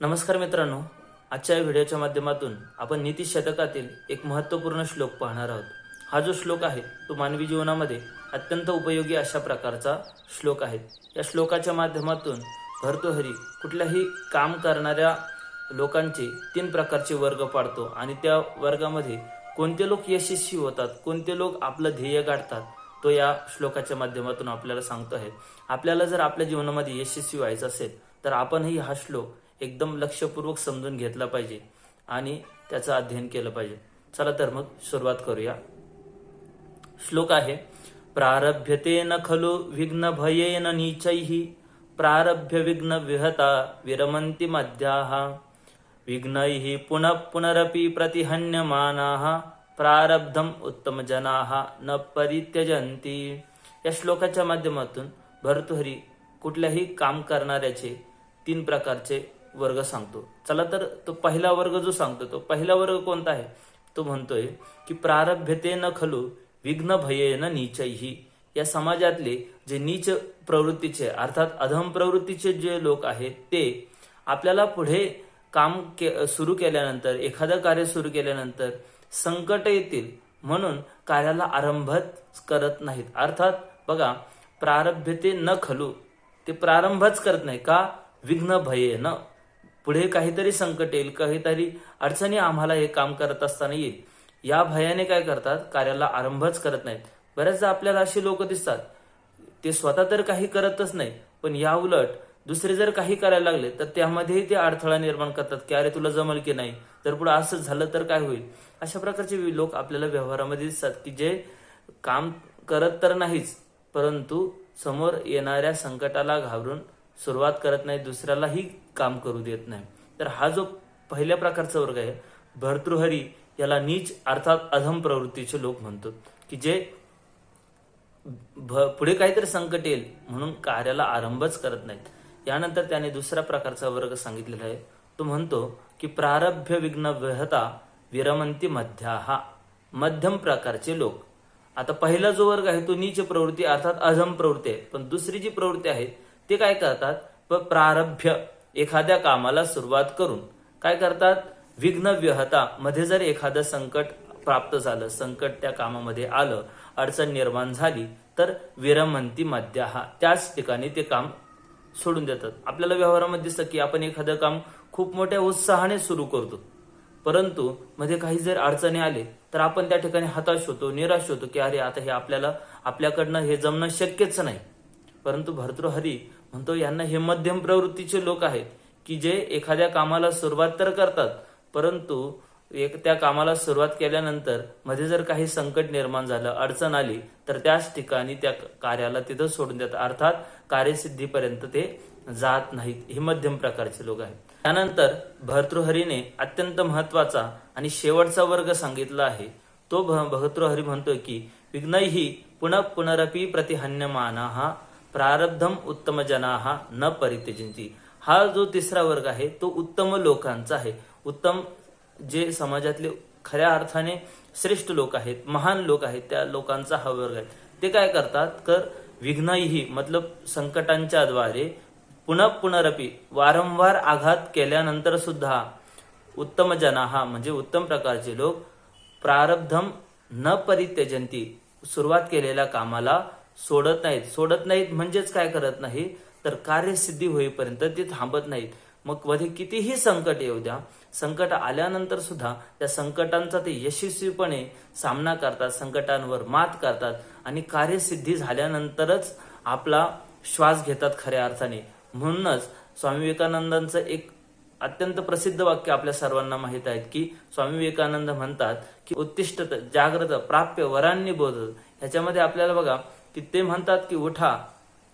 नमस्कार मित्रांनो, आजच्या या व्हिडिओच्या माध्यमातून आपण नीती शतकातील एक महत्त्वपूर्ण श्लोक पाहणार आहोत. हा जो श्लोक आहे तो मानवी जीवनामध्ये अत्यंत उपयोगी अशा प्रकारचा श्लोक आहे. या श्लोकाच्या माध्यमातून भर्तृहरी कुठल्याही काम करणाऱ्या लोकांचे 3 प्रकारचे वर्ग पाडतो आणि त्या वर्गामध्ये कोणते लोक यशस्वी होतात, कोणते लोक आपलं ध्येय गाठतात, तो या श्लोकाच्या माध्यमातून आपल्याला सांगतो आहे. आपल्याला जर आपल्या जीवनामध्ये यशस्वी व्हायचं असेल तर आपणही हा श्लोक एकदम लक्षपूर्वक समजून घेतला पाहिजे आणि त्याचं अध्ययन केलं पाहिजे. चला तर मग सुरुवात करूया. श्लोक आहे, प्रारभ्यते न खलु विघ्न भयेन नीचैः प्रारभ्य विघ्न विहता विरमन्ति मध्याः विघ्नैः पुनः पुनरपि प्रतिहन्यमानाः प्रारब्धम उत्तम जनाः न परित्यजन्ति. या श्लोकाच्या माध्यमातून भर्तृहरी कुठल्याही काम करणाऱ्याचे 3 प्रकारचे वर्ग सांगतो. चला तर तो पहिला वर्ग जो सांगतो तो पहिला वर्ग कोणता आहे, तो म्हणतोय की प्रारभ्यते न खलु विघ्न भयेन नीचैः. या समाजातले जे नीच प्रवृत्तीचे अर्थात अधम प्रवृत्तीचे जे लोक आहेत ते आपल्याला पुढे काम सुरू केल्यानंतर, एखादं कार्य सुरू केल्यानंतर संकट येतील म्हणून कार्याला आरंभच करत नाहीत. अर्थात बघा, प्रारभ्यते न खलु, ते प्रारंभच करत नाही का, विघ्न भयेन, पुढे काहीतरी संकट येईल, काहीतरी अडचणी आम्हाला हे काम करत असताना येईल, या भयाने काय करतात, कार्याला आरंभच करत नाहीत. बऱ्याचदा आपल्याला असे लोक दिसतात, ते स्वतः तर काही करतच नाही पण या उलट दुसरे जर काही करायला लागले तर त्यामध्येही ते अडथळा निर्माण करतात की अरे तुला जमल की नाही, तर पुढे असं झालं तर काय होईल. अशा प्रकारचे लोक आपल्याला व्यवहारामध्ये दिसतात की जे काम करत तर नाहीच परंतु समोर येणाऱ्या संकटाला घाबरून सुरुवात करत नाही, दुसऱ्यालाही काम करू देत नाही. तर हा जो पहिल्या प्रकारचा वर्ग आहे, भर्तृहरी याला नीच अर्थात अधम प्रवृत्तीचे लोक म्हणतो की जे पुढे काहीतरी संकट येईल म्हणून कार्याला आरंभच करत नाहीत. यानंतर त्याने दुसरा प्रकारचा वर्ग सांगितलेला आहे, तो म्हणतो की प्रारभ्य विघ्न विहता विरमन्ति मध्याः. मध्यम प्रकारचे लोक. आता पहिला जो वर्ग आहे तो नीच प्रवृत्ती अर्थात अधम प्रवृत्ती आहे, पण दुसरी जी प्रवृत्ती आहे ते काय करतात, प्रारभ्य एखाद्या कामाला सुरुवात करून काय करतात, विघ्न विहता, मध्ये जर एखादं संकट प्राप्त झालं, संकट त्या कामामध्ये आलं, अडचण निर्माण झाली तर विरमन्ति मध्याः, त्याच ठिकाणी ते काम सोडून देतात. आपल्याला व्यवहारामध्ये दिसतं की आपण एखादं काम खूप मोठ्या उत्साहाने सुरू करतो परंतु मध्ये काही जर अडचणी आले तर आपण त्या ठिकाणी हताश होतो, निराश होतो की अरे आता हे आपल्याकडनं हे जमणं शक्यच नाही. परंतु भर्तृहरी म्हणतो यांना हे मध्यम प्रवृत्तीचे लोक आहेत की जे एखाद्या कामाला सुरुवात तर करतात परंतु त्या कामाला सुरुवात केल्यानंतर मध्ये जर काही संकट निर्माण झालं, अडचण आली तर त्याच ठिकाणी त्या कार्याला तिथं सोडून देतात, अर्थात कार्यसिद्धीपर्यंत ते जात नाहीत. हे मध्यम प्रकारचे लोक आहेत. त्यानंतर भर्तृहरीने अत्यंत महत्वाचा आणि शेवटचा वर्ग सांगितला आहे, तो भर्तृहरी म्हणतोय की विघ्नैः पुनः पुनरपि प्रतिहन्यमानाः प्रारब्धम उत्तम जनाः न परित्यजन्ति. हा जो तिसरा वर्ग आहे तो उत्तम लोकांचा आहे. उत्तम जे समाजातले खऱ्या अर्थाने श्रेष्ठ लोक आहेत, महान लोक आहेत, त्या लोकांचा हा वर्ग आहे. ते काय करतात तर विघ्नैः मतलब संकटांच्या द्वारे पुनः पुनरपि वारंवार आघात केल्यानंतर सुद्धा उत्तम जनाः म्हणजे उत्तम प्रकारचे लोक प्रारब्धम न परित्यजन्ति, सुरुवात केलेल्या कामाला सोडत नाहीत म्हणजेच काय करत नाही तर कार्यसिद्धी होईपर्यंत ते थांबत नाहीत. मग मध्ये कितीही संकट येऊ द्या, संकट आल्यानंतर सुद्धा त्या संकटांचा ते यशस्वीपणे सामना करतात, संकटांवर मात करतात आणि कार्यसिद्धी झाल्यानंतरच आपला श्वास घेतात खऱ्या अर्थाने. म्हणूनच स्वामी विवेकानंदांचं एक अत्यंत प्रसिद्ध वाक्य आपल्या सर्वांना माहित आहे की स्वामी विवेकानंद म्हणतात की उत्तिष्ठत जागृत प्राप्य वरांनी बोध. ह्याच्यामध्ये आपल्याला बघा की ते म्हणतात की उठा,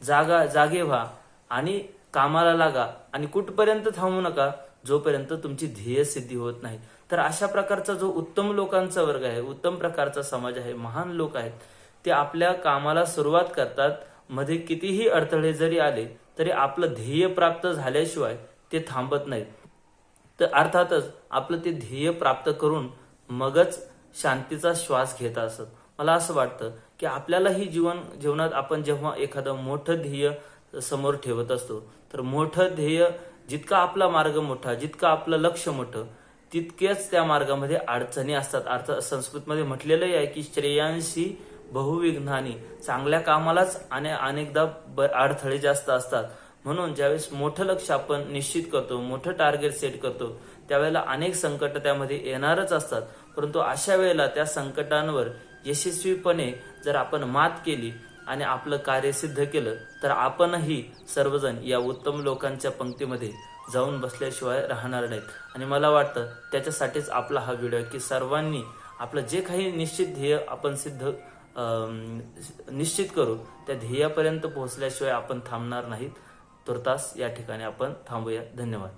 जागे व्हा आणि कामाला लागा आणि कुठपर्यंत थांबू नका जोपर्यंत तुमची ध्येय सिद्धी होत नाही. तर अशा प्रकारचा जो उत्तम लोकांचा वर्ग आहे, उत्तम प्रकारचा समाज आहे, महान लोक आहेत, ते आपल्या कामाला सुरुवात करतात, मध्ये कितीही अडथळे जरी आले तरी आपलं ध्येय प्राप्त झाल्याशिवाय ते थांबत नाहीत. तर अर्थातच आपलं ते ध्येय प्राप्त करून मगच शांतीचा श्वास घेत असत. मला असं वाटतं की आपल्यालाही जीवनात आपण जेव्हा एखादं मोठं ध्येय समोर ठेवत असतो तर मोठं ध्येय जितका आपला मार्ग मोठा, जितकं आपलं लक्ष मोठं, तितकेच त्या मार्गामध्ये अडचणी असतात. अर्थ संस्कृतमध्ये म्हटलेलंही आहे की श्रेयांशी बहुविघ्नानी, चांगल्या कामालाच अनेकदा अडथळे जास्त असतात. म्हणून ज्यावेळेस मोठं लक्ष आपण निश्चित करतो, मोठं टार्गेट सेट करतो, त्यावेळेला अनेक संकट त्यामध्ये येणारच असतात. परंतु अशा वेळेला त्या संकटांवर यशस्वीपणे जर आपण मात केली आणि आपलं कार्य सिद्ध केलं, तर आपणही सर्वजण या उत्तम लोकांच्या पंक्तीमध्ये जाऊन बसल्याशिवाय राहणार नाहीत. आणि मला वाटतं त्याच्यासाठीच आपला हा व्हिडिओ, की सर्वांनी आपलं जे काही निश्चित ध्येय आपण निश्चित करू, त्या ध्येयापर्यंत पोहोचल्याशिवाय आपण थांबणार नाहीत. तुर्तास या ठिकाणी आपण थांबूया. धन्यवाद.